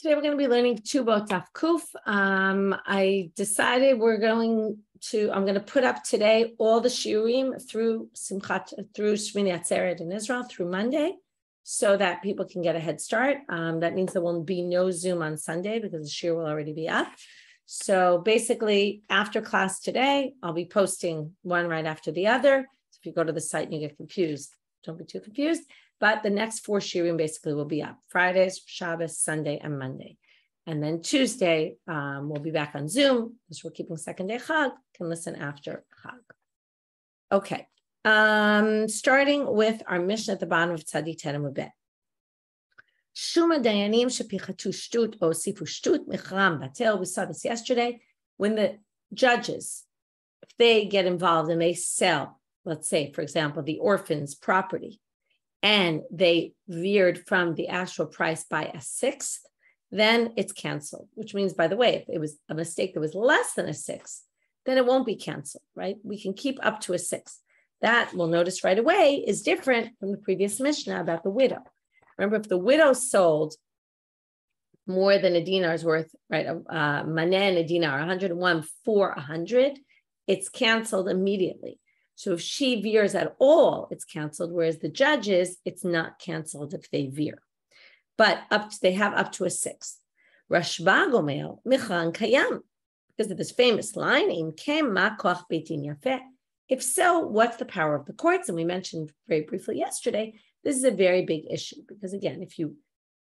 Today we're going to be learning Ketubot Daf Kuf. I decided I'm going to put up today all the shiurim through Shmini Atzeret in Israel through Monday, so that people can get a head start. That means there will be no Zoom on Sunday because the shiur will already be up. So basically, after class today, I'll be posting one right after the other. So if you go to the site and you get confused, don't be too confused. But the next 4 shiurim basically will be up: Fridays, Shabbos, Sunday, and Monday. And then Tuesday, we'll be back on Zoom because we're keeping second day Chag. Can listen after Chag. Okay. Starting with our Mishna at the bottom of Tzadi Terem Bet. Shuma dayanim shepichatu shtut o sifu shtut michram batel. We saw this yesterday. When the judges, if they get involved and they sell, let's say, for example, the orphans' property, and they veered from the actual price by 1/6, then it's canceled, which means, by the way, if it was a mistake that was less than 1/6, then it won't be canceled, right? We can keep up to 1/6. That, we'll notice right away, is different from the previous Mishnah about the widow. Remember, if the widow sold more than a dinar's worth, right, maneh and a dinar, 101 for 100, it's canceled immediately. So if she veers at all, it's canceled, whereas the judges, it's not canceled if they veer. But they have up to 1/6. Rashbag omer michan kayam, because of this famous line, im kem ma koach beitin yafeh. If so, what's the power of the courts? And we mentioned very briefly yesterday, this is a very big issue, because again, if you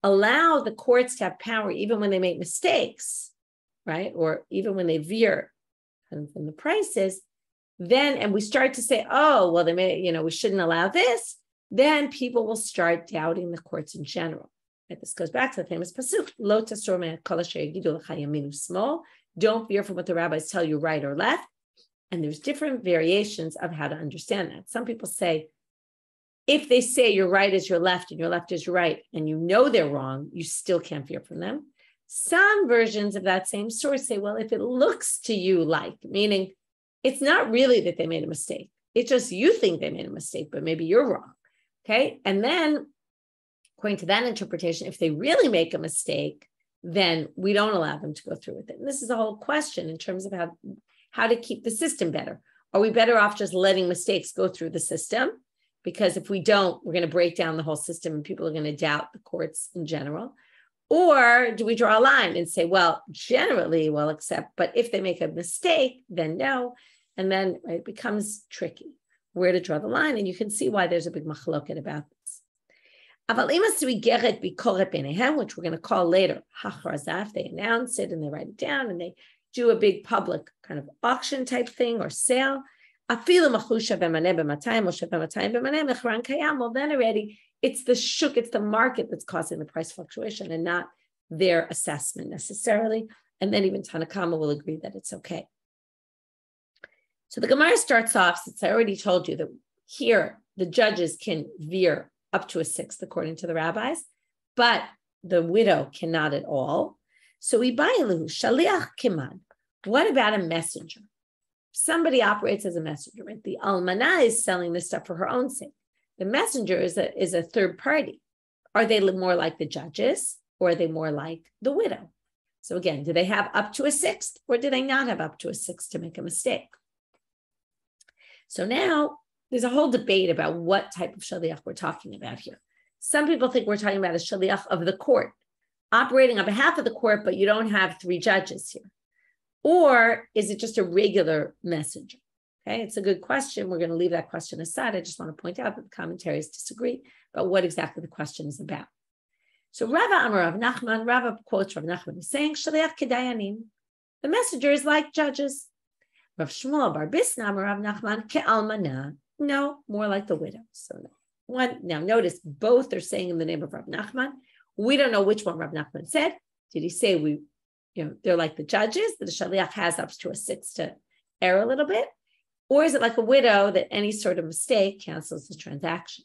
allow the courts to have power even when they make mistakes, right, or even when they veer from the prices, then, and we start to say, oh, well, they may, we shouldn't allow this, then people will start doubting the courts in general. Right? This goes back to the famous pasuk, Lo tasor me'kol asher yagidu lecha yamin u'shmol. Don't veer from what the rabbis tell you right or left. And there's different variations of how to understand that. Some people say, if they say your right is your left and your left is your right, and you know they're wrong, you still can't veer from them. Some versions of that same source say, well, if it looks to you like, meaning it's not really that they made a mistake. It's just you think they made a mistake, but maybe you're wrong, okay? And then, according to that interpretation, if they really make a mistake, then we don't allow them to go through with it. And this is a whole question in terms of how to keep the system better. Are we better off just letting mistakes go through the system? Because if we don't, we're going to break down the whole system and people are going to doubt the courts in general. Or do we draw a line and say, well, generally we'll accept, but if they make a mistake, then no. And then it becomes tricky where to draw the line. And you can see why there's a big machloket about this. Which we're going to call later hachrazaf. They announce it and they write it down and they do a big public kind of auction type thing or sale. Well, then already it's the shuk, it's the market that's causing the price fluctuation and not their assessment necessarily. And then even Tanakama will agree that it's okay. So the Gemara starts off, since I already told you that here the judges can veer up to 1/6 according to the rabbis, but the widow cannot at all. So we buy shaliach kiman. What about a messenger? Somebody operates as a messenger, right? The almanah is selling this stuff for her own sake. The messenger is a third party. Are they more like the judges or are they more like the widow? So again, do they have up to 1/6 or do they not have up to 1/6 to make a mistake? So now there's a whole debate about what type of shaliach we're talking about here. Some people think we're talking about a shaliach of the court, operating on behalf of the court, but you don't have 3 judges here. Or is it just a regular messenger? Okay, it's a good question. We're going to leave that question aside. I just want to point out that the commentaries disagree about what exactly the question is about. So Rav Nachman, Rav quotes Rav Nachman saying, Shaliach kedayanim. The messenger is like judges. Rav Shmuel bar Bisna, Rav Nachman ke'almana. No, more like the widow. So now notice both are saying in the name of Rav Nachman. We don't know which one Rav Nachman said. Did he say they're like the judges, that the shaliach has up to 1/6 to err a little bit? Or is it like a widow that any sort of mistake cancels the transaction?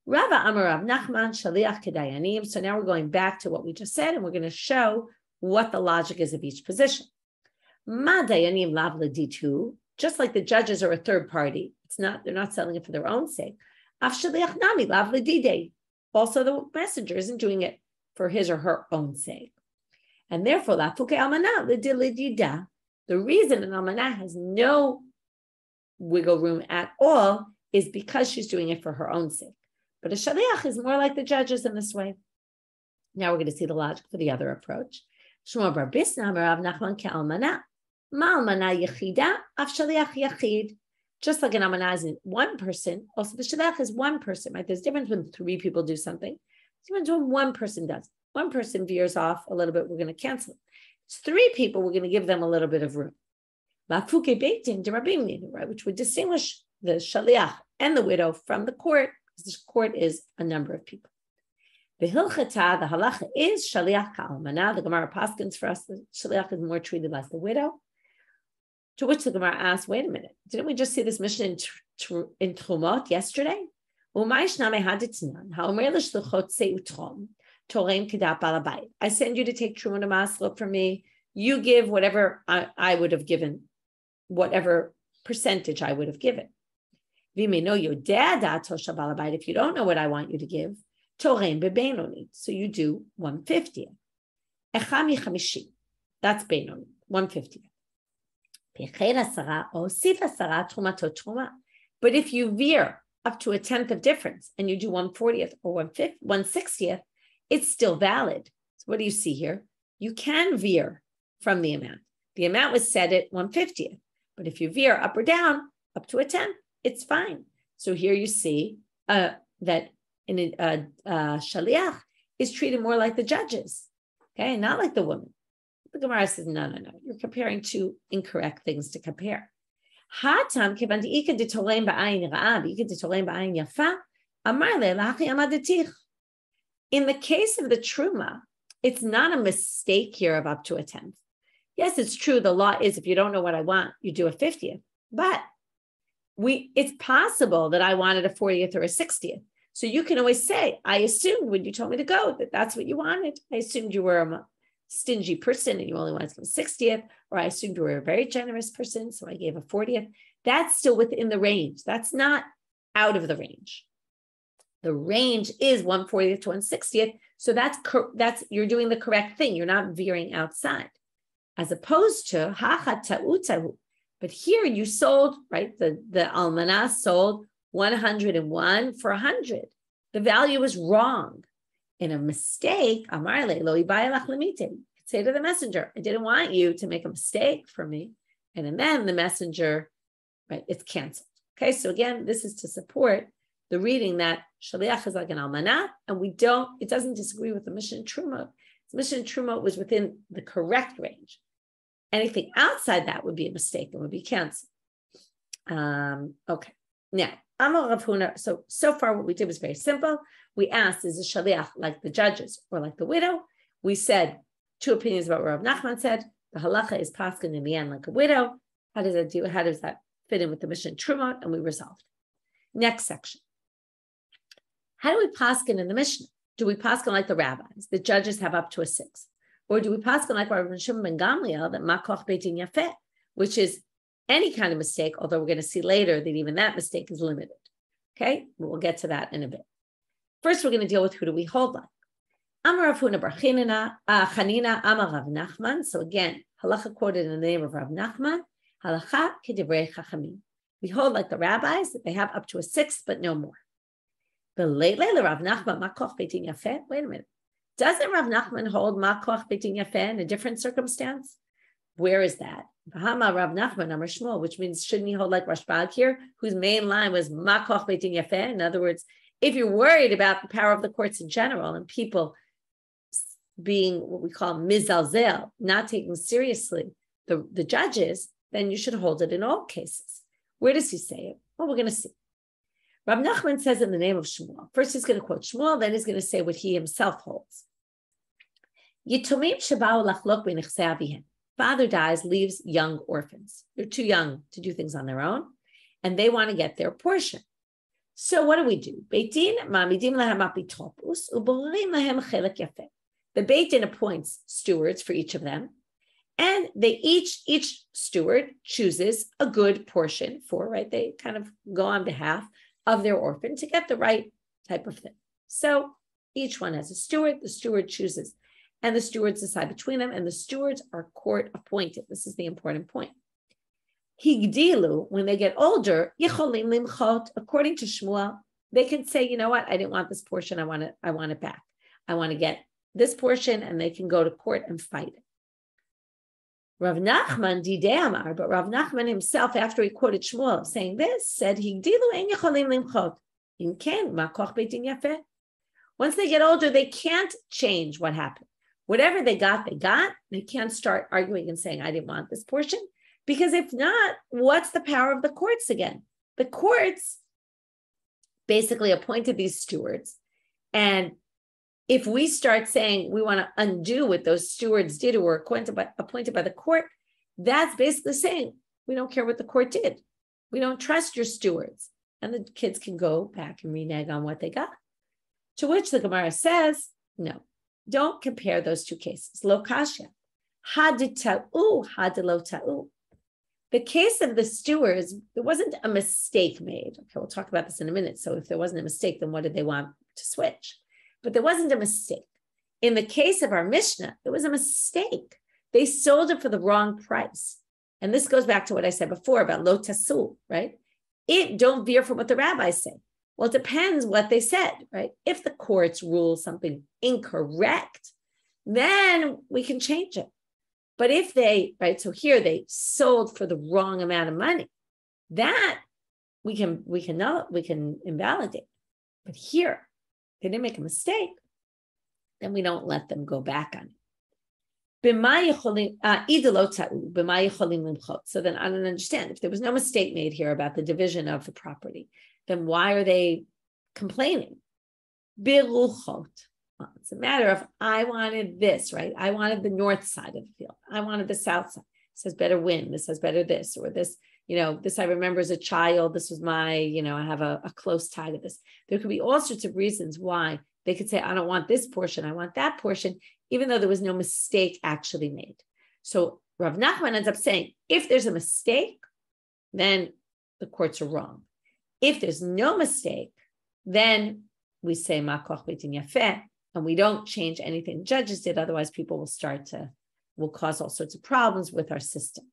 Rava Amar Rav Nachman, shaliach kedayanim. So now we're going back to what we just said, and we're going to show what the logic is of each position. Ma dayanim lav leditu, just like the judges are a third party. They're not selling it for their own sake. Af shaliach nami lav ledidei. Also, the messenger isn't doing it for his or her own sake. And therefore, the reason an almanah has no wiggle room at all is because she's doing it for her own sake. But a shaliach is more like the judges in this way. Now we're going to see the logic for the other approach. Rav Nachman ke'almanah. Ma'almanah yechida, af shaliach yechid. Just like an almanah is one person, also the shaliach is one person, right? There's a difference when three people do something. There's a difference when one person does. One person veers off a little bit, we're going to cancel it. It's three people, we're going to give them a little bit of room. Right, which would distinguish the shaliach and the widow from the court, because the court is a number of people. The hilchata, the halacha is shaliach ka'almanah. The Gemara paskins for us, the shaliach is more treated like the widow. To which the Gemara asks, wait a minute, didn't we just see this Mishna in Trumot yesterday? I send you to take truma to maslo for me. You give whatever I would have given, whatever percentage I would have given. If you don't know what I want you to give, so you do 1/50. That's beinoni, 1/50. But if you veer up to 1/10 of difference and you do 1/40 or 1/60, it's still valid. So what do you see here? You can veer from the amount. The amount was set at 1/50, but if you veer up or down up to 1/10, it's fine. So here you see that in shaliach is treated more like the judges, okay, not like the woman. The Gemara says, no. You're comparing two incorrect things to compare. In the case of the truma, it's not a mistake here of up to 1/10. Yes, it's true. The law is if you don't know what I want, you do a 50th. But it's possible that I wanted a 40th or a 60th. So you can always say, I assumed when you told me to go that that's what you wanted. I assumed you were a stingy person and you only wanted to give a 60th, or I assumed you were a very generous person, so I gave a 40th. That's still within the range. That's not out of the range. The range is 1/40th to 1/60th. So that's you're doing the correct thing. You're not veering outside. As opposed to but here you sold, right? The almanah sold 101 for 100. The value is wrong. In a mistake, say to the messenger, I didn't want you to make a mistake for me. And then the messenger, right, it's canceled. Okay, so again, this is to support the reading that shaliach is like an almanah, and it doesn't disagree with the Mishna and Trumot. The Mishna and Trumot was within the correct range. Anything outside that would be a mistake and would be canceled. Okay, now, Amar Rav Huna. So far what we did was very simple. We asked, is the shaliach like the judges or like the widow? We said two opinions about what Rav Nachman said. The halacha is paskin in the end like a widow. How does that fit in with the Mishna and Trumot? And we resolved. Next section. How do we paskin in the Mishna? Do we paskin like the rabbis? The judges have up to a 6. Or do we paskin like Rav Shimon ben Gamliel that makoch beitin yafeh, which is any kind of mistake, although we're going to see later that even that mistake is limited. Okay, we'll get to that in a bit. First, we're going to deal with who do we hold like. Amar Rav Huna bar Chanina, Amar Rav Nachman. So again, halacha quoted in the name of Rav Nachman. Halacha kedivrei chachamim. We hold like the rabbis that they have up to a 6, but no more. Wait a minute. Doesn't Rav Nachman hold makoch beitin yafeh in a different circumstance? Where is that? Rav Nachman Amar Shmuel, which means shouldn't he hold like Rashbag here, whose main line was makoch beitin yafeh? In other words, if you're worried about the power of the courts in general and people being what we call mizalzel, not taking seriously the judges, then you should hold it in all cases. Where does he say it? Well, we're going to see. Rav Nachman says in the name of Shmuel. First, he's going to quote Shmuel, then he's going to say what he himself holds. Yitomim sheba'u lachlok b'nechsei avihem. Father dies, leaves young orphans. They're too young to do things on their own, and they want to get their portion. So what do? Beit Din ma'amidim lahem apotropos uborim lahem chelek yafeh. The Beit Din appoints stewards for each of them, and they each steward chooses a good portion for, right? They kind of go on behalf of their orphan to get the right type of thing. So each one has a steward, the steward chooses. and the stewards decide between them, and the stewards are court appointed. This is the important point. Higdilu, when they get older, yicholim limchot, according to Shmuel, they can say, you know what, I didn't want this portion, I want it back. I want to get this portion, and they can go to court and fight it. Rav Nachman didei amar, but Rav Nachman himself, after he quoted Shmuel saying this, said, Higdilu ein yicholim limchot. In ken ma koch beitin yafeh. Once they get older, they can't change what happened. Whatever they got, they can't start arguing and saying, I didn't want this portion. Because if not, what's the power of the courts again? The courts basically appointed these stewards. And if we start saying we want to undo what those stewards did or were appointed by the court, that's basically saying we don't care what the court did. We don't trust your stewards. And the kids can go back and renege on what they got. To which the Gemara says, no, don't compare those two cases. Lo kasha. Hadita'u, hadilo ta'u. The case of the stewards, there wasn't a mistake made. Okay, we'll talk about this in a minute. So if there wasn't a mistake, then what did they want to switch? But there wasn't a mistake. In the case of our Mishna, it was a mistake. They sold it for the wrong price. And this goes back to what I said before about lo tasul, right? Don't veer from what the rabbis say. Well, it depends what they said, right? If the courts rule something incorrect, then we can change it. But if they, right, so here they sold for the wrong amount of money, that we can invalidate. But here, they didn't make a mistake, then we don't let them go back on it. So then I don't understand. If there was no mistake made here about the division of the property, then why are they complaining? It's a matter of, I wanted this, right? I wanted the north side of the field. I wanted the south side. This has better wind. This has better this, or this, this I remember as a child. This was my, I have a close tie to this. There could be all sorts of reasons why they could say, I don't want this portion. I want that portion, even though there was no mistake actually made. So Rav Nachman ends up saying, if there's a mistake, then the courts are wrong. If there's no mistake, then we say, ma koch beitin yafeh, and we don't change anything the judges did. Otherwise, people will cause all sorts of problems with our system.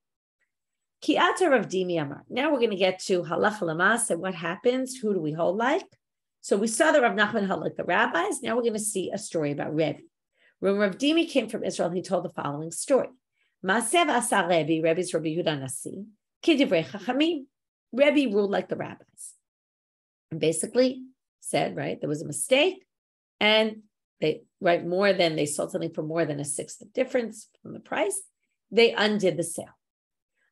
Ki'ata Rav Dimi Amar. Now we're going to get to halacha l'maaseh. What happens? Who do we hold like? So we saw that Rav Nachman held like the rabbis. Now we're going to see a story about Rebbi. When Rav Dimi came from Israel, he told the following story. Maasev asa Rebbi, Rebbi's Rabbi Yehuda Nasi, kidivrei chachamim. Rebbi ruled like the rabbis. And basically said, right, there was a mistake, and they sold something for more than a sixth of difference from the price. They undid the sale.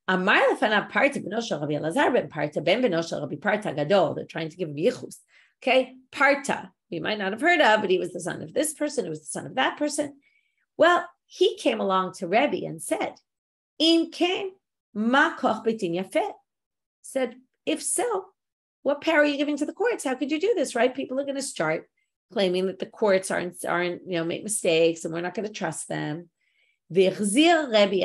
Amar lefanav Parta b'noshel Rabbi Elazar ben Parta ben b'noshel Rabbi Parta gadol. They're trying to give him yichus. Okay, Parta, we might not have heard of, but he was the son of this person. It was the son of that person. Well, he came along to Rebbi and said, "Im came ma koch beitin yafeh." Said, if so, what power are you giving to the courts? How could you do this? Right? People are going to start claiming that the courts aren't make mistakes and we're not going to trust them. Rebbi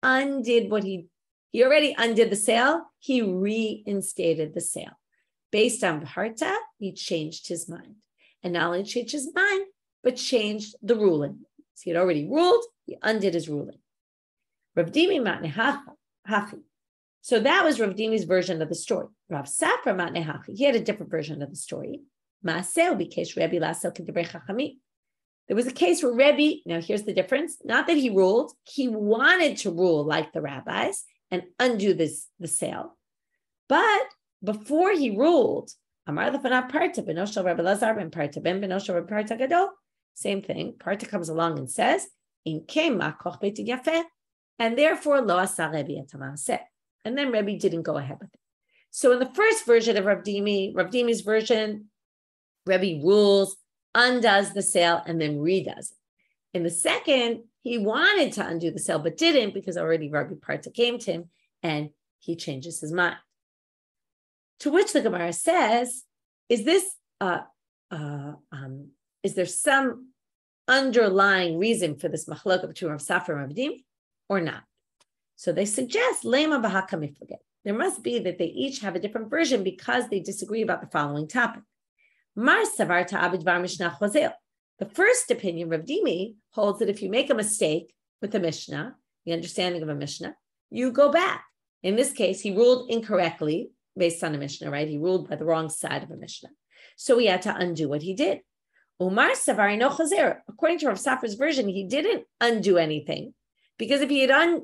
undid what he already undid the sale. He reinstated the sale. Based on Parta, he changed his mind. And not only changed his mind, but changed the ruling. So he had already ruled, he undid his ruling. Rav Dimi matne hachi. So that was Rav Dimi's version of the story. Rav Safra matne hachi. He had a different version of the story. There was a case where Rebbi, now here's the difference, not that he ruled, he wanted to rule like the rabbis and undo the sale. But before he ruled, same thing, Parta comes along and says, and therefore lo asa Rebbi et ha'maaseh. And then Rebbi didn't go ahead with it. So in the first version of Rav Dimi's version, Rebbi rules, undoes the sale, and then redoes it. In the second, he wanted to undo the sale, but didn't because already Rabbi Parta came to him and he changes his mind. To which the Gemara says, is there some underlying reason for this machlokah between Rav Safra and Rav Dimi or not? So they suggest, lema b'haka miflaget. There must be that they each have a different version because they disagree about the following topic. The The first opinion, Rav Dimi, holds that if you make a mistake with the Mishnah, the understanding of a Mishnah, you go back. In this case, he ruled incorrectly based on a Mishnah, right? He ruled by the wrong side of a Mishnah. So he had to undo what he did. Umar Savari no chazer. According to Rav Safra's version, he didn't undo anything because if he had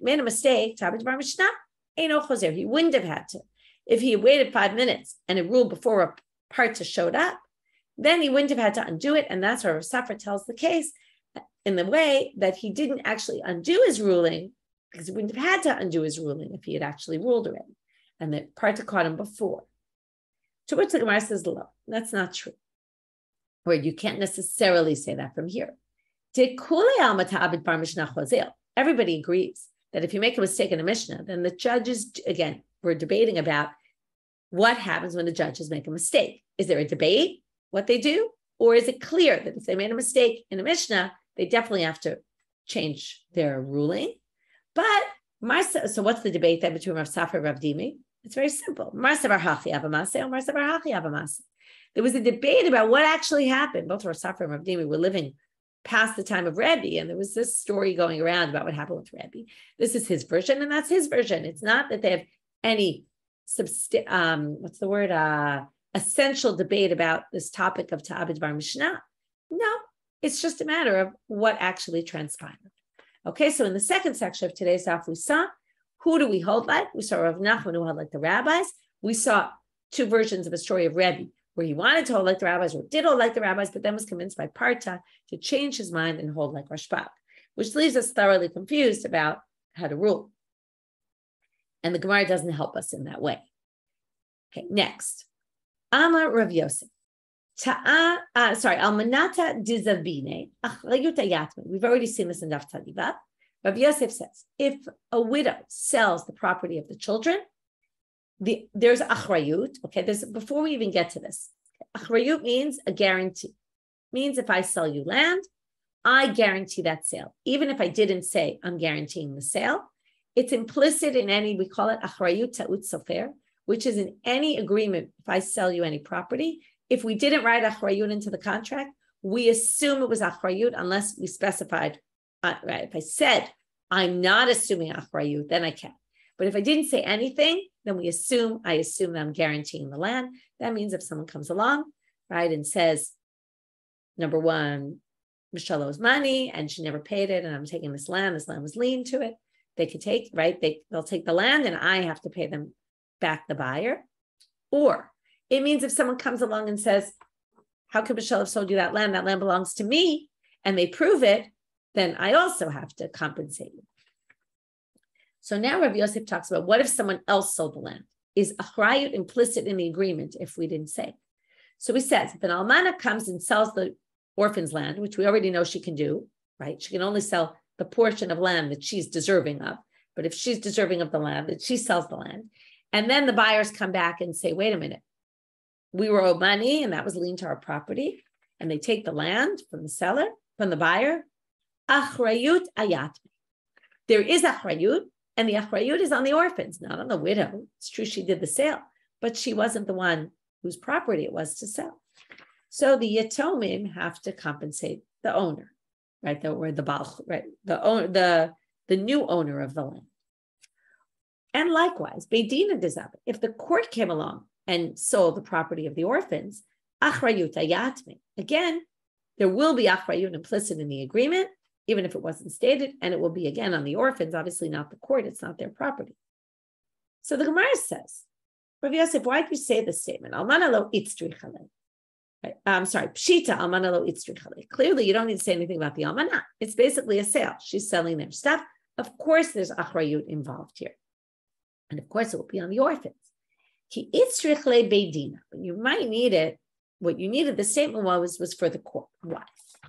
made a mistake, Tabit Bar Mishnah, no chazer, he wouldn't have had to. If he had waited 5 minutes and it ruled before a Parta showed up, then he wouldn't have had to undo it. And that's where Rav Safra tells the case in the way that he didn't actually undo his ruling because he wouldn't have had to undo his ruling if he had actually ruled already. And the Parta caught him before. To which the Gemara says, no, that's not true. Or you can't necessarily say that from here. Everybody agrees that if you make a mistake in a Mishnah, then the judges, again, we're debating about what happens when the judges make a mistake. Is there a debate, what they do? Or is it clear that if they made a mistake in a Mishnah, they definitely have to change their ruling? But, so what's the debate then between Rav Safra and Rav Dimi? It's very simple. There was a debate about what actually happened. Both Rav Safra and Rav Dimi were living past the time of Rebbi, and there was this story going around about what happened with Rebbi. This is his version, and that's his version. It's not that they have any essential debate about this topic of Ta'abed Bar Mishnah. No, it's just a matter of what actually transpired. Okay, so in the second section of today's daf, we saw who do we hold like? We saw Rav Nachman who held like the rabbis. We saw two versions of a story of Rebbi, where he wanted to hold like the rabbis or did hold like the rabbis, but then was convinced by Parta to change his mind and hold like Rashbag, which leaves us thoroughly confused about how to rule. And the Gemara doesn't help us in that way. Okay, next. Amar Rav Yosef. Almanata dizavine. We've already seen this in Daf Tzadivat. Rav Yosef says, if a widow sells the property of the children, there's achrayut. Okay, before we even get to this, achrayut means a guarantee. Means if I sell you land, I guarantee that sale. Even if I didn't say I'm guaranteeing the sale, it's implicit in any, we call it achrayut ta'ut sofer, which is in any agreement. If I sell you any property, if we didn't write achrayut into the contract, we assume it was achrayut unless we specified, right? If I said, I'm not assuming achrayut, then I can. But if I didn't say anything, then I assume that I'm guaranteeing the land. That means if someone comes along, right, and says, number one, Michelle owes money and she never paid it, and I'm taking this land was lien to it, they could take, right, they'll take the land and I have to pay them back the buyer. Or it means if someone comes along and says, how could Michelle have sold you that land? That land belongs to me, and they prove it, then I also have to compensate you. So now Rav Yosef talks about what if someone else sold the land? Is achrayut implicit in the agreement if we didn't say? So he says, if an almana comes and sells the orphan's land, which we already know she can do, right? She can only sell the portion of land that she's deserving of. But if she's deserving of the land, that she sells the land. And then the buyers come back and say, wait a minute, we were owed money and that was lien to our property. And they take the land from the seller, from the buyer. Achrayut ayat. There is achrayut, and the achrayut is on the orphans, not on the widow. It's true she did the sale, but she wasn't the one whose property it was to sell. So the yatomim have to compensate the owner, right? The new owner of the land. And likewise, Beidina dizabit. If the court came along and sold the property of the orphans, achrayut ayatmi. Again, there will be achrayut implicit in the agreement, even if it wasn't stated, and it will be again on the orphans, obviously not the court, it's not their property. So the Gemara says, Rav Yosef, why did you say this statement? Almana lo itzri chalei. I'm sorry, pshita almana lo itzri chalei. Clearly, you don't need to say anything about the almana. It's basically a sale. She's selling their stuff. Of course, there's achrayut involved here. And of course, it will be on the orphans. Ki itzri chalei beidina. You might need it. What you needed, the statement was for the court. Why?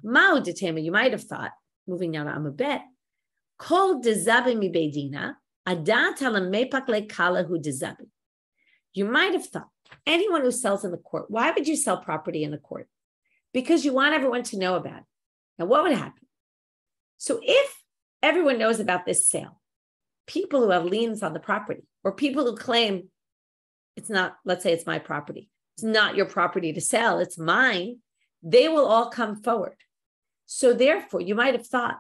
Ma'u detema, you might have thought, moving now to Amabet, kol dezabi mi beidina, adat halamepak le kala hu dezabi. You might have thought, anyone who sells in the court, why would you sell property in the court? Because you want everyone to know about it. Now, what would happen? So if everyone knows about this sale, people who have liens on the property, or people who claim it's not, let's say it's my property, it's not your property to sell, it's mine, they will all come forward. So therefore, you might have thought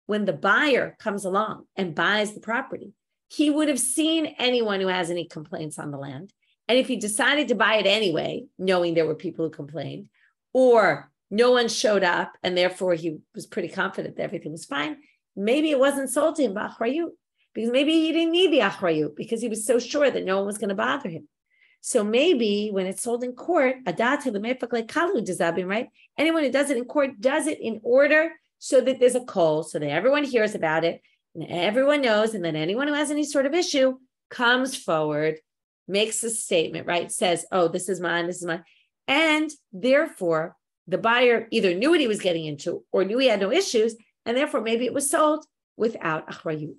when the buyer comes along and buys the property, he would have seen anyone who has any complaints on the land. And if he decided to buy it anyway, knowing there were people who complained, or no one showed up and therefore he was pretty confident that everything was fine, maybe it wasn't sold to him b'achrayut, because maybe he didn't need the achrayut because he was so sure that no one was going to bother him. So maybe when it's sold in court, right? Anyone who does it in court does it in order so that there's a call, so that everyone hears about it and everyone knows, and then anyone who has any sort of issue comes forward, makes a statement, right? Says, oh, this is mine. And therefore, the buyer either knew what he was getting into or knew he had no issues, and therefore maybe it was sold without achrayut.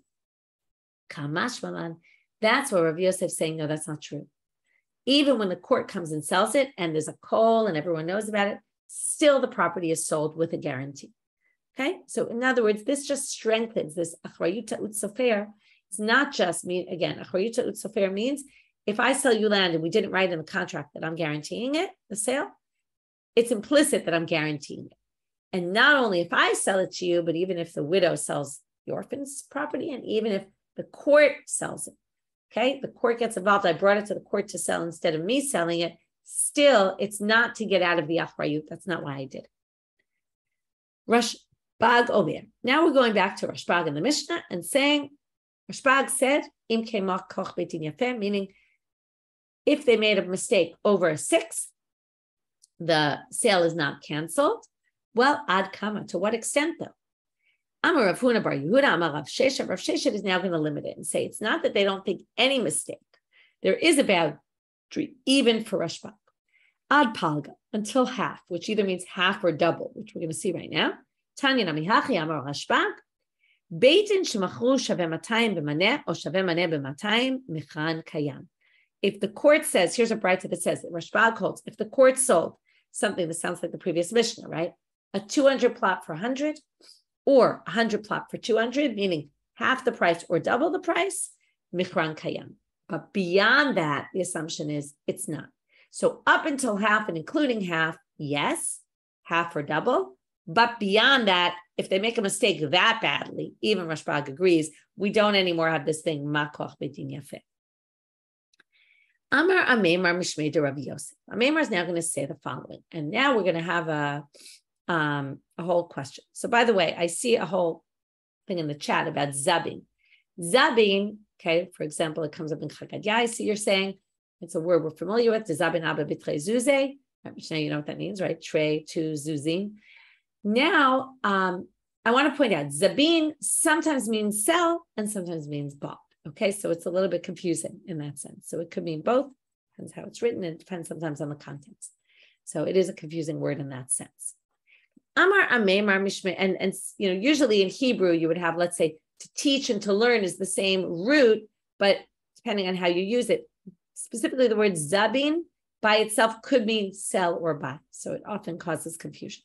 That's what Rav Yosef is saying, no, that's not true. Even when the court comes and sells it and there's a call and everyone knows about it, still the property is sold with a guarantee. Okay, so in other words, this just strengthens this achrayut ta'ut sofer. It's not just achrayut ta'ut sofer means if I sell you land and we didn't write in the contract that I'm guaranteeing it, the sale, it's implicit that I'm guaranteeing it. And not only if I sell it to you, but even if the widow sells the orphan's property, and even if the court sells it, okay, the court gets involved. I brought it to the court to sell instead of me selling it. Still, it's not to get out of the achrayut. That's not why I did it. Rashbag Omer. Now we're going back to Rashbag in the Mishna and saying, Rashbag said, Im kemach koch beitin yafeh, meaning if they made a mistake over a sixth, the sale is not canceled. Well, ad kama, to what extent though? Amar Rav Huna bar Yehuda, Amar Rav Sheshet. Rav Sheshet is now going to limit it and say it's not that they don't think any mistake. There is a boundary, even for Rashbag. Ad palga, until half, which either means half or double, which we're going to see right now. Tanya namihachi Amar Rashbag. Beitin shemachru shaveh 200 b'maneh or shaveh maneh b'200 michan kayam. If the court says, here's a brayta that says that Rashbag holds, if the court sold something that sounds like the previous Mishna, right? A 200 plot for 100, or 100 plot for 200, meaning half the price or double the price, michran kayam. But beyond that, the assumption is it's not. So up until half and including half, yes, half or double. But beyond that, if they make a mistake that badly, even Rashbag agrees, we don't anymore have this thing, makoch beitin yafeh. Amar Ameimar mishmei de Rav Yosef. Ameimar is now going to say the following, and now we're going to have a whole question. So, by the way, I see a whole thing in the chat about zabin. Zabin, okay, for example, it comes up in Chagad. I see you're saying it's a word we're familiar with. Zabin abba bitrei zuze. Now you know what that means, right? Trey to zuzim. Now, I want to point out zabin sometimes means sell and sometimes means bought. Okay, so it's a little bit confusing in that sense. So it could mean both, depends how it's written, and it depends sometimes on the context. So it is a confusing word in that sense. Amar Ameimar Mishmei, and you know, usually in Hebrew you would have, let's say, to teach and to learn is the same root, but depending on how you use it, specifically the word zabin by itself could mean sell or buy. So it often causes confusion.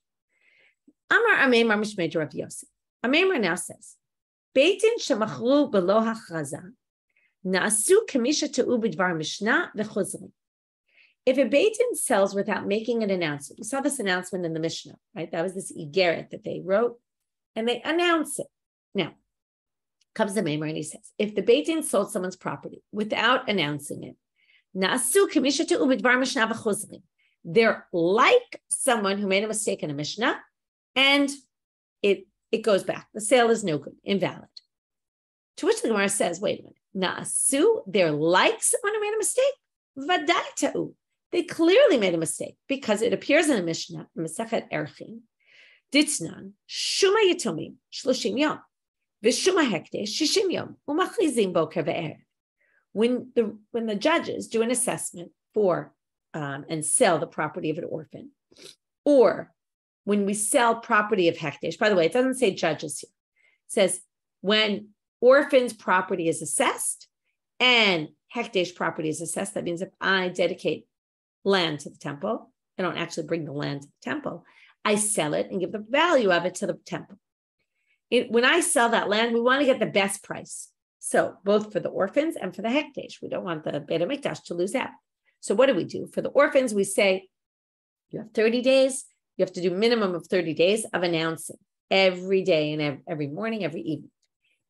Amar Ameimar Mishmei Rav Yosef. Ameimar now says, Beitin shemachru below hachraza naasu kamisha te'u b'dvar Mishna v'chuzrim. If a beitin sells without making an announcement, we saw this announcement in the Mishna, right? That was this igeret that they wrote, and they announce it. Now, comes the Ameimar and he says, if the beitin sold someone's property without announcing it, naasu kamisha te'u b'dvar Mishna v'chuzrim, they're like someone who made a mistake in a Mishnah, and it goes back. The sale is no good, invalid. To which the Gemara says, wait a minute, naasu, they're like someone who made a mistake? Vadai ta'u. They clearly made a mistake because it appears in the Mishnah, Masechet Erchin, Ditnan, Shuma Yitomim, 30 yom, V'shuma Hekdesh, 60 yom, Umachrizim Boker ve'erev. When the judges do an assessment for and sell the property of an orphan, or when we sell property of Hekdesh, by the way, it doesn't say judges here. It says when orphan's property is assessed and Hekdesh property is assessed, that means if I dedicate land to the temple, I don't actually bring the land to the temple, I sell it and give the value of it to the temple. When I sell that land, we want to get the best price. So both for the orphans and for the Hekdesh, we don't want the Beit HaMikdash to lose out. So what do? For the orphans, we say, you have 30 days You have to do minimum of 30 days of announcing every day and every morning, every evening.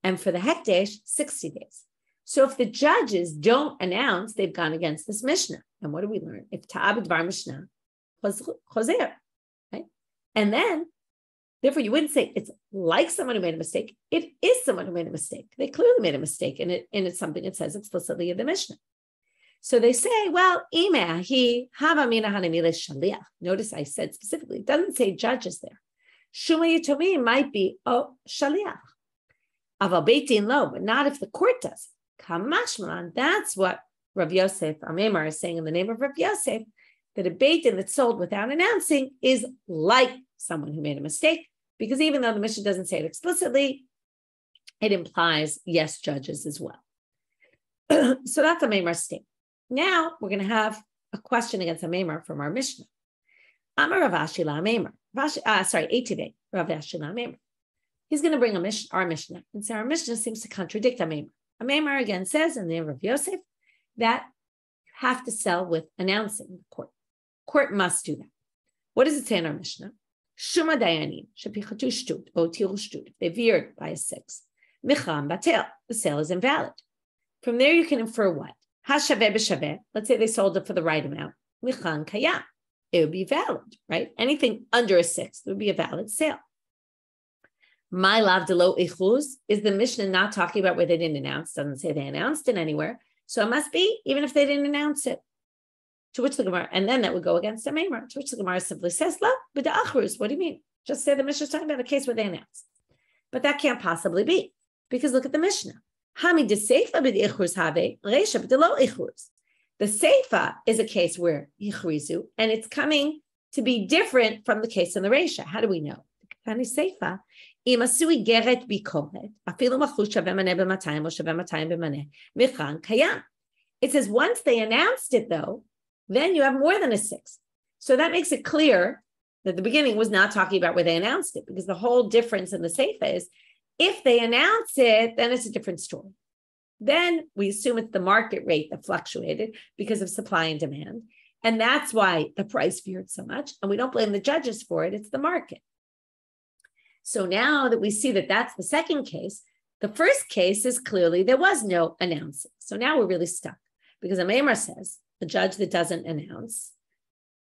And for the hekdesh, 60 days. So if the judges don't announce, they've gone against this Mishnah. And what do we learn? If ta'ab dvar Mishnah, chozer, right? And then, therefore, you wouldn't say it's like someone who made a mistake. It is someone who made a mistake. They clearly made a mistake, and it's something it says explicitly in the Mishnah. So they say, well, notice I said specifically, it doesn't say judges there. Shuma Yitomim might be shaliach. Aval Beit Din lo, but not if the court does. Kamashmalan, that's what Rav Yosef, Ameimar, is saying in the name of Rav Yosef, that a Beit Din that's sold without announcing is like someone who made a mistake, because even though the Mishnah doesn't say it explicitly, it implies yes, judges as well. So that's Ameimar's statement. Now we're going to have a question against Ameimar from our Mishnah. Amar Rav Ashi la Ameimar. Eitivei, Rav Ashi la Ameimar. He's going to bring our Mishnah, and so our Mishnah seems to contradict Ameimar. Ameimar again says in the name of Yosef that you have to sell with announcing the court. Court must do that. What does it say in our Mishnah? Shuma dayanim shepichatu shtut o tiru shtut. They veered by a 6. Micham batel. The sale is invalid. From there you can infer what? Hashaveh b'shaveh. Let's say they sold it for the right amount. Michan kayam. It would be valid, right? Anything under a 6 would be a valid sale. My lav delo ichuz, is the Mishnah not talking about where they didn't announce? Doesn't say they announced it anywhere. So it must be even if they didn't announce it. To which the Gemara, and then that would go against Ameimar, to which the Gemara simply says, la, but the achruz, what do you mean? Just say the Mishnah is talking about a case where they announced. But that can't possibly be, because look at the Mishnah. Hami de seifa b'di ichruz have, reisha b'delo ichruz. The seifa is a case where yichrizu, and it's coming to be different from the case in the reisha. How do we know? Hani seifa. It says once they announced it, though, then you have more than a 6. So that makes it clear that the beginning was not talking about where they announced it, because the whole difference in the seifa is if they announce it, then it's a different story. Then we assume it's the market rate that fluctuated because of supply and demand. And that's why the price veered so much. And we don't blame the judges for it. It's the market. So now that we see that that's the second case, the first case is clearly there was no announcing. So now we're really stuck because Ameimar says a judge that doesn't announce,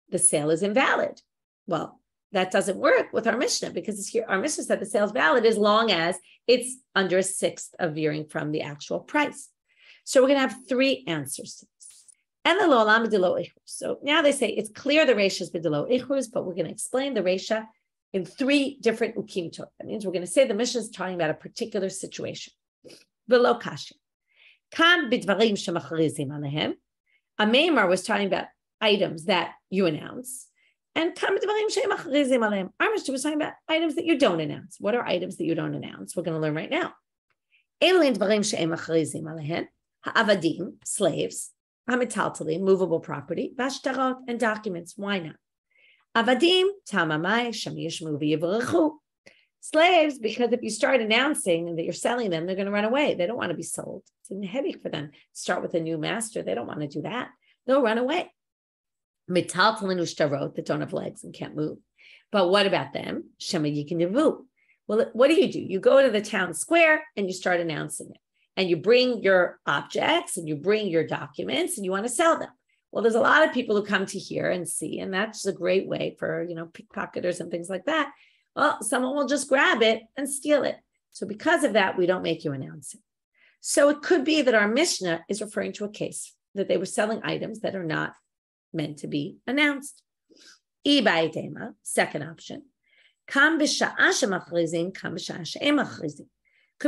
the sale is invalid. Well, that doesn't work with our Mishnah because it's here. Our Mishnah said the sale is valid as long as it's under a 1/6 of veering from the actual price. So we're going to have 3 answers to this. And the lo'olam b'delo ichruz. So now they say it's clear the reisha is b'delo ichruz, but we're going to explain the reisha in 3 different ukimtot. That means we're going to say the Mishnah is talking about a particular situation. V'lo kasha. Kam b'dvarim shemachrizim alehem. Ameimar was talking about items that you announce. And kam b'dvarim shemachrizim alehem. Our Mishnah was talking about items that you don't announce. What are items that you don't announce? We're going to learn right now. Elin dvarim shemachrizim alehem. Ha'avadim, slaves. Ha'metaltalim, movable property. V'ashtarot, and documents. Why not? Avadim, tamamai, shamishmu v'yivrechu. Slaves, because if you start announcing that you're selling them, they're going to run away. They don't want to be sold. It's heavy for them to start with a new master. They don't want to do that. They'll run away. Metaltalin ushtarot, that don't have legs and can't move. But what about them? Shema yikinivu. Well, what do? You go to the town square and you start announcing it. And you bring your objects and you bring your documents and you want to sell them. Well, there's a lot of people who come to hear and see, and that's a great way for, pickpocketers and things like that. Well, someone will just grab it and steal it. So because of that, we don't make you announce it. So it could be that our Mishnah is referring to a case that they were selling items that are not meant to be announced. Second option. Could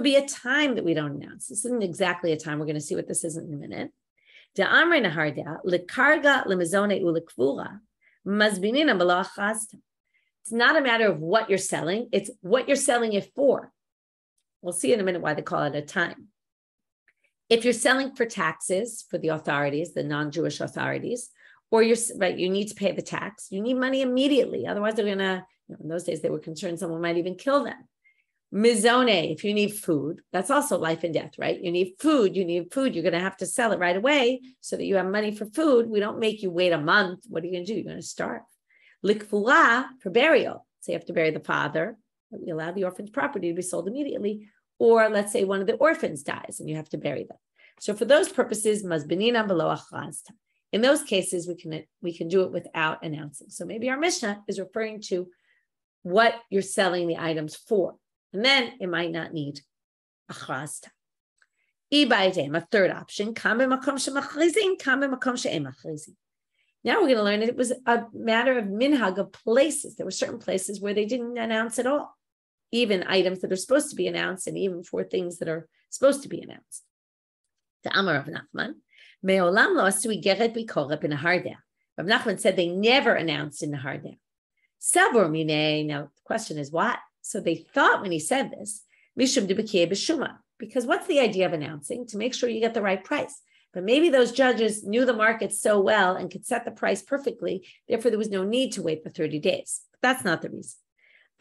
be a time that we don't announce. This isn't exactly a time. We're going to see what this is in a minute. It's not a matter of what you're selling. It's what you're selling it for. We'll see in a minute why they call it a time. If you're selling for taxes for the authorities, the non-Jewish authorities, or you need to pay the tax, you need money immediately. Otherwise, they're going to, in those days, they were concerned someone might even kill them. Mizone, if you need food, that's also life and death, right? You need food, you're going to have to sell it right away so that you have money for food. We don't make you wait a month. What are you going to do? You're going to starve. Likfula for burial. So you have to bury the father. You allow the orphan's property to be sold immediately. Or let's say one of the orphans dies and you have to bury them. So for those purposes, mazbenina below achrasta. In those cases, we can do it without announcing. So maybe our Mishna is referring to what you're selling the items for. And then it might not need achrasta. A third option. Now we're going to learn that it was a matter of minhag, of places. There were certain places where they didn't announce at all, even items that are supposed to be announced, and even for things that are supposed to be announced. The Amar Rav Nachman, me'olam lo asui geret b'korep in a hardeh. Rav Nachman said they never announced in the hardeh. Savur minei. Now the question is what? So they thought when he said this, mishum debekiyeh b'shuma, because what's the idea of announcing? To make sure you get the right price. But maybe those judges knew the market so well and could set the price perfectly. Therefore, there was no need to wait for 30 days. But that's not the reason.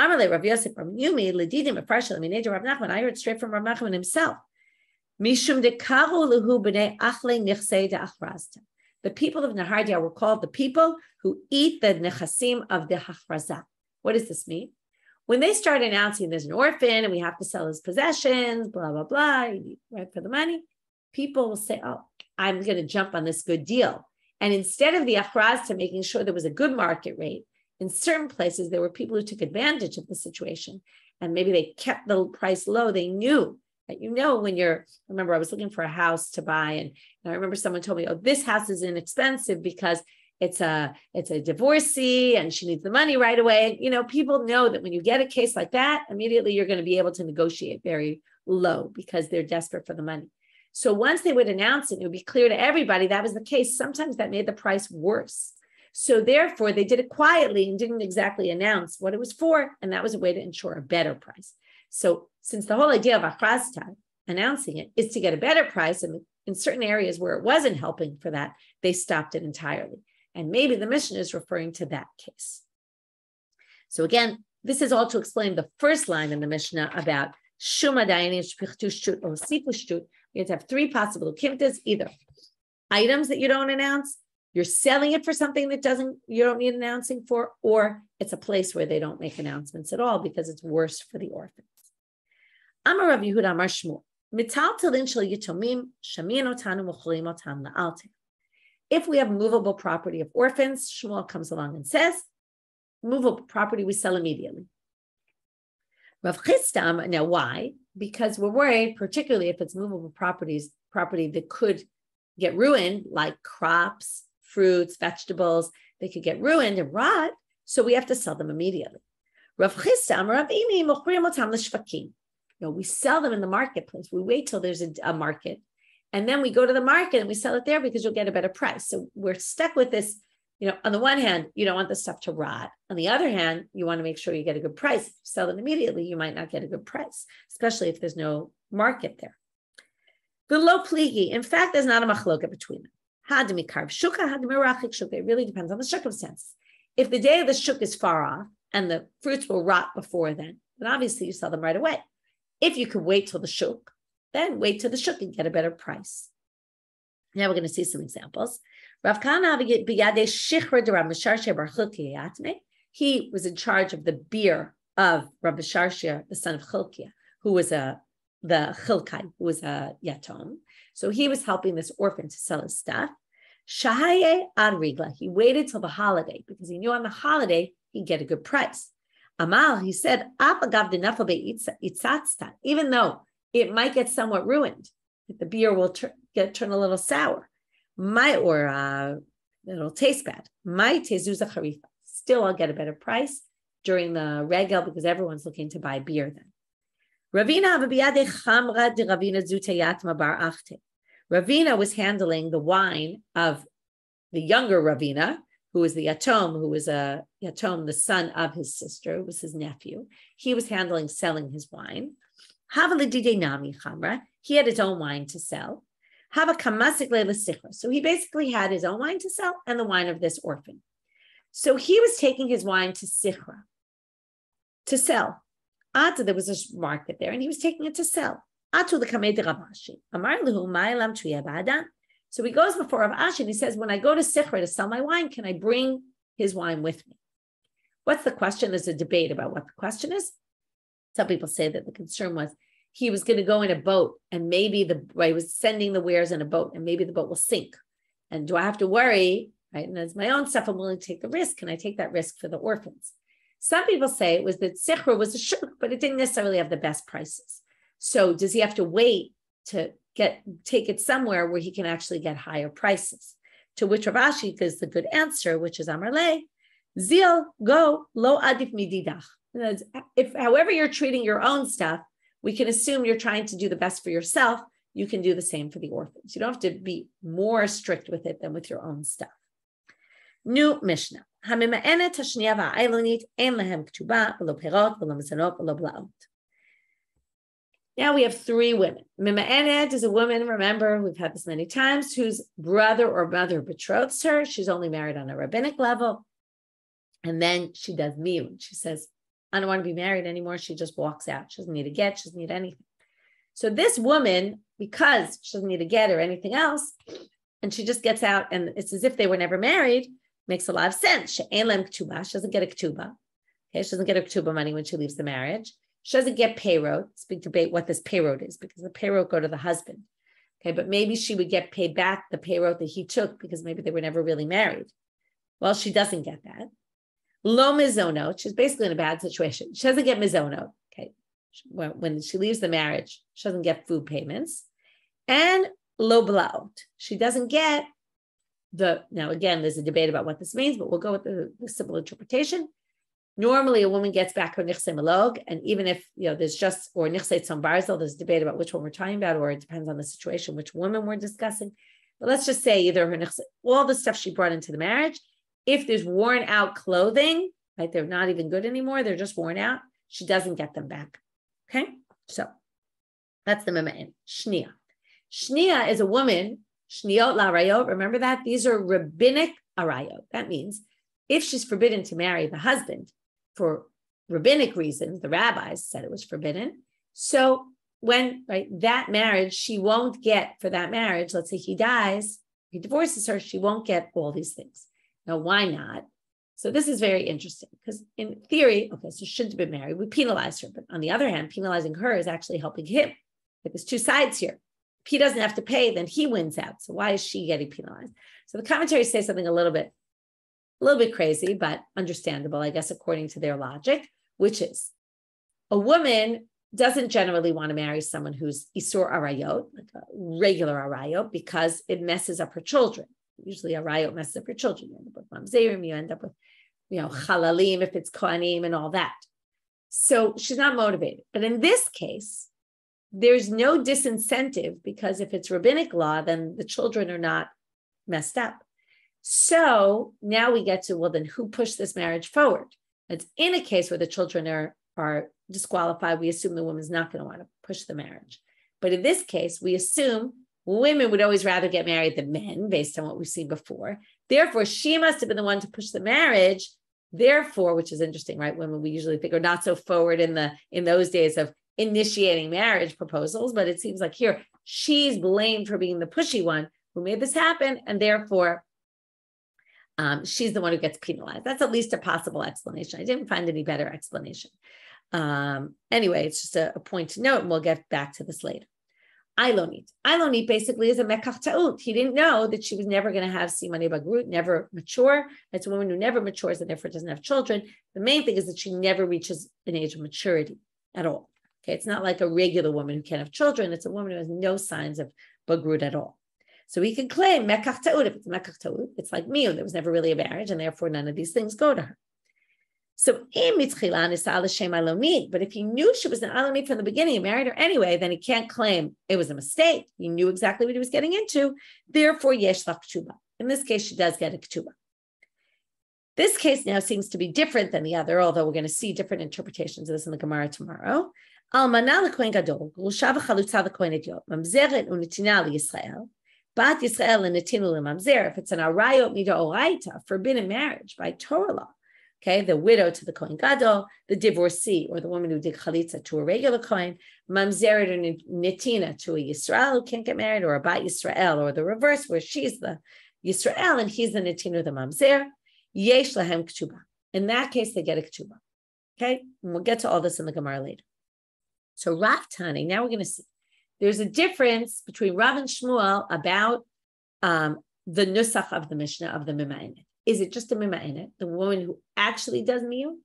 Amalei Rav Yosef from Yomi, Ledidim, Farshal, Minei Rav Nachman. I heard straight from Rav Nachman himself. Mishum dekaru lehu b'nei achle nichsei de achrasta. The people of Nahardia were called the people who eat the nechasim of the hachraza. What does this mean? When they start announcing there's an orphan and we have to sell his possessions, blah, blah, blah, right for the money, people will say, oh, I'm going to jump on this good deal. And instead of the achrasta making sure there was a good market rate, in certain places, there were people who took advantage of the situation and maybe they kept the price low. They knew that, when I remember I was looking for a house to buy and I remember someone told me, oh, this house is inexpensive because it's a divorcee and she needs the money right away. People know that when you get a case like that, immediately you're going to be able to negotiate very low because they're desperate for the money. So once they would announce it would be clear to everybody that was the case. Sometimes that made the price worse. So therefore, they did it quietly and didn't exactly announce what it was for. And that was a way to ensure a better price. So since the whole idea of achrasta, announcing it, is to get a better price, and in certain areas where it wasn't helping for that, they stopped it entirely. And maybe the Mishna is referring to that case. So again, this is all to explain the first line in the Mishnah about shuma dayanim shpichtu shtut or sifu shtut. We have to have three possible ukimtos: either items that you don't announce, you're selling it for something that you don't need announcing for, or it's a place where they don't make announcements at all because it's worse for the orphans. Amar Rav Yehuda Amar Shmuel, mitaltalin shel yitomim shamin otanu mochlim otam la'alter. If we have movable property of orphans, Shmuel comes along and says, movable property we sell immediately. Rav Chistam, now why? Because we're worried, particularly if it's movable property that could get ruined, like crops, fruits, vegetables, they could get ruined and rot, so we have to sell them immediately. Rav Chistam, Rav Imi, mochrim otam l'shvakim. We sell them in the marketplace. We wait till there's a market. And then we go to the market and we sell it there because you'll get a better price. So we're stuck with this, on the one hand, you don't want the stuff to rot. On the other hand, you want to make sure you get a good price. If you sell them immediately, you might not get a good price, especially if there's no market there. Below pligi, in fact, there's not a machloka between them. Hadimikarv shuka, hadimirachik shuka. It really depends on the circumstances. If the day of the shuk is far off and the fruits will rot before then obviously you sell them right away. If you could wait till the shuk, then wait till the shuk and get a better price. Now we're going to see some examples. Rav Kana he was in charge of the beer of Rav Sheshet, the son of Chilkiah, who was the Chilkai, who was a yatom. So he was helping this orphan to sell his stuff. Shahaye ad rigla. He waited till the holiday because he knew on the holiday he'd get a good price. Amal, he said, even though it might get somewhat ruined, the beer will turn a little sour, it'll taste bad. Still, I'll get a better price during the regel because everyone's looking to buy beer then. Ravina was handling the wine of the younger Ravina, who was the yatom, who was a yatom, the son of his sister, who was his nephew. He was selling his wine. He had his own wine to sell. So he basically had his own wine to sell and the wine of this orphan. So he was taking his wine to Sichra to sell. There was a market there and he was taking it to sell. So he goes before Rav Ashi and he says, when I go to Sichra to sell my wine, can I bring his wine with me? What's the question? There's a debate about what the question is. Some people say that the concern was he was going to go in a boat and maybe he was sending the wares in a boat and maybe the boat will sink. And do I have to worry? Right? And as my own stuff, I'm willing to take the risk. Can I take that risk for the orphans? Some people say it was that Sichra was a shuk, but it didn't necessarily have the best prices. So does he have to wait to take it somewhere where he can actually get higher prices? To which Rav Ashi gives the good answer, which is Amar Le, Zil, go, lo adif mididach. If however you're treating your own stuff, we can assume you're trying to do the best for yourself. You can do the same for the orphans. You don't have to be more strict with it than with your own stuff. New Mishna. Hamima'enet hashniya va'aylonit ein lehem ketuba v'lo perot v'lo mezonot v'lo blaot. Now we have three women. Mima'enet is a woman, remember, we've had this many times, whose brother or mother betroths her. She's only married on a rabbinic level. And then she does miyun. She says, I don't want to be married anymore. She just walks out. She doesn't need a get. She doesn't need anything. So this woman, because she doesn't need a get or anything else, and she just gets out, and it's as if they were never married, makes a lot of sense. She doesn't get a ketuba. Okay, she doesn't get a ketuba money when she leaves the marriage. She doesn't get payroll. It's a big debate what this payroll is, because the payroll go to the husband. Okay, but maybe she would get paid back the payroll that he took because maybe they were never really married. Well, she doesn't get that. Lo mizonot, she's basically in a bad situation. She doesn't get mizonot. Okay, when she leaves the marriage, she doesn't get food payments. And lo blaot, she doesn't get now again, there's a debate about what this means, but we'll go with the simple interpretation. Normally, a woman gets back her nichse malog, and even if there's just or nichse tzom barzel, there's a debate about which one we're talking about, or it depends on the situation, which woman we're discussing. But let's just say either her nichse, all the stuff she brought into the marriage. If there's worn out clothing, right, they're not even good anymore, they're just worn out, she doesn't get them back. Okay, so that's the mema'in. Shnia. Shnia is a woman. Shniot la arayot. Remember that these are rabbinic arayot. That means if she's forbidden to marry the husband for rabbinic reasons, the rabbis said it was forbidden. So when that marriage, she won't get for that marriage. Let's say he dies, he divorces her, she won't get all these things. Now, why not? So this is very interesting because in theory, okay, so she shouldn't have been married. We penalize her, but on the other hand, penalizing her is actually helping him. Like there's two sides here. If he doesn't have to pay, then he wins out. So why is she getting penalized? So the commentaries say something a little bit crazy, but understandable, I guess, according to their logic, which is a woman doesn't generally want to marry someone who's isur arayot, like a regular arayot, because it messes up her children. Usually arayot messes up your children. You end up with mamzerim, you end up with, chalalim if it's kohanim and all that. So she's not motivated. But in this case, there's no disincentive because if it's rabbinic law, then the children are not messed up. So now we get to, well, then who pushed this marriage forward? It's in a case where the children are disqualified. We assume the woman's not going to want to push the marriage. But in this case, we assume women would always rather get married than men based on what we've seen before. Therefore, she must have been the one to push the marriage. Therefore, which is interesting, right? Women we usually think are not so forward in those days of initiating marriage proposals, but it seems like here she's blamed for being the pushy one who made this happen, and therefore she's the one who gets penalized. That's at least a possible explanation. I didn't find any better explanation. Anyway, it's just a point to note, and we'll get back to this later. Aylonit. Aylonit basically is a mekach ta'ut. He didn't know that she was never going to have simane bagrut, never mature. It's a woman who never matures and therefore doesn't have children. The main thing is that she never reaches an age of maturity at all. Okay, it's not like a regular woman who can't have children. It's a woman who has no signs of bagrut at all. So we can claim mekach ta'ut. If it's mekach ta'ut, it's like miyun. There was never really a marriage, and therefore none of these things go to her. So, but if he knew she was an aylonit from the beginning and married her anyway, then he can't claim it was a mistake. He knew exactly what he was getting into. Therefore, yesh la ketuba. In this case, she does get a ketuba. This case now seems to be different than the other, although we're going to see different interpretations of this in the Gemara tomorrow. Almana l'kohen gadol, grusha v'chalutza l'kohen idiot, mamzeret u'netina l'Yisrael, bat Yisrael l'netinu l'mamzer. If it's an arayot midoraita, forbidden marriage by Torah law. Okay, the widow to the Kohen Gadol, the divorcee or the woman who did chalitza to a regular Kohen, mamzeret or netina to a Yisrael who can't get married, or a bat Yisrael, or the reverse where she's the Yisrael and he's the netina, the mamzer. Yesh lahem ketuba. In that case, they get a ketuba. Okay, and we'll get to all this in the Gemara later. So Rav Tani, now we're going to see. There's a difference between Rav and Shmuel about the nusach of the Mishnah of the mima'enet. Is it just a mima'enet, the woman who actually does miyum?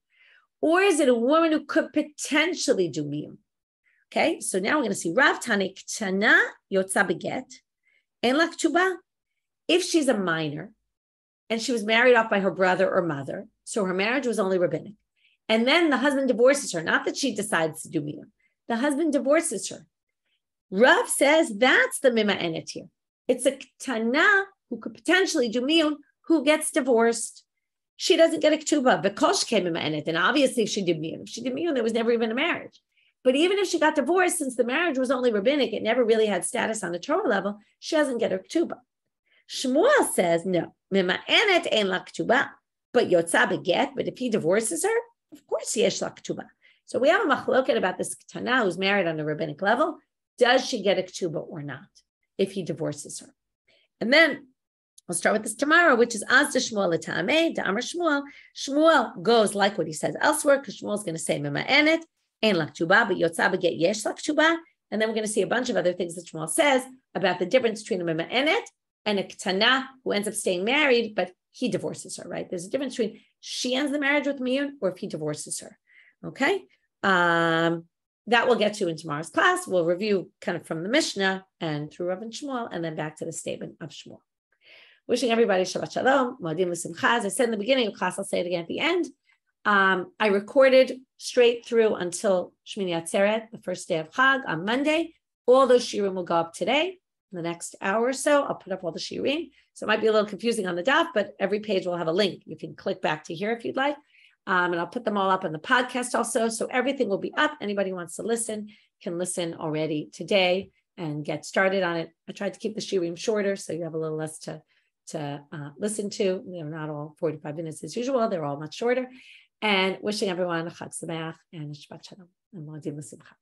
Or is it a woman who could potentially do miyum? Okay, so now we're going to see Rav Tani ktana yotza beget en la ketuba. If she's a minor and she was married off by her brother or mother, so her marriage was only rabbinic, and then the husband divorces her, not that she decides to do miyum, the husband divorces her. Rav says that's the mima'enet here. It's a ktana who could potentially do miyum who gets divorced. She doesn't get a ketuba. V'kosh came mima'enet, and obviously if she did miyum. If she did miyum, there was never even a marriage. But even if she got divorced, since the marriage was only rabbinic, it never really had status on the Torah level, she doesn't get her ketuba. Shmuel says, no, mima'enet ein la ketuba, but yotza beget, but if he divorces her, of course yesh la ketuba. So we have a machloket about this ketana who's married on the rabbinic level. Does she get a ketuba or not if he divorces her? And then we'll start with this tomorrow, which is Az de Shmuel l'ta'ameh, da'amar Shmuel. Shmuel goes like what he says elsewhere, because Shmuel's going to say mima'enet ein la ketuba, but yotza beget yesh la ketuba. And then we're going to see a bunch of other things that Shmuel says about the difference between a mima'enet and a ketana who ends up staying married, but he divorces her, right? There's a difference between she ends the marriage with miyun or if he divorces her, okay? That we'll get to in tomorrow's class. We'll review kind of from the Mishnah and through Rav and Shmuel, and then back to the statement of Shmuel. Wishing everybody Shabbat Shalom, Moadim L'Simcha. As I said in the beginning of class, I'll say it again at the end. I recorded straight through until Shmini Atzeret, the first day of Chag, on Monday. All those shiurim will go up today. In the next hour or so, I'll put up all the shiurim. So it might be a little confusing on the daf, but every page will have a link. You can click back to here if you'd like. And I'll put them all up on the podcast also. So everything will be up. Anybody who wants to listen can listen already today and get started on it. I tried to keep the shiurim shorter, so you have a little less to listen to. They're not all 45 minutes as usual. They're all much shorter. And wishing everyone a Chag Sameach and a Shabbat Shalom and Moadim L'Simcha.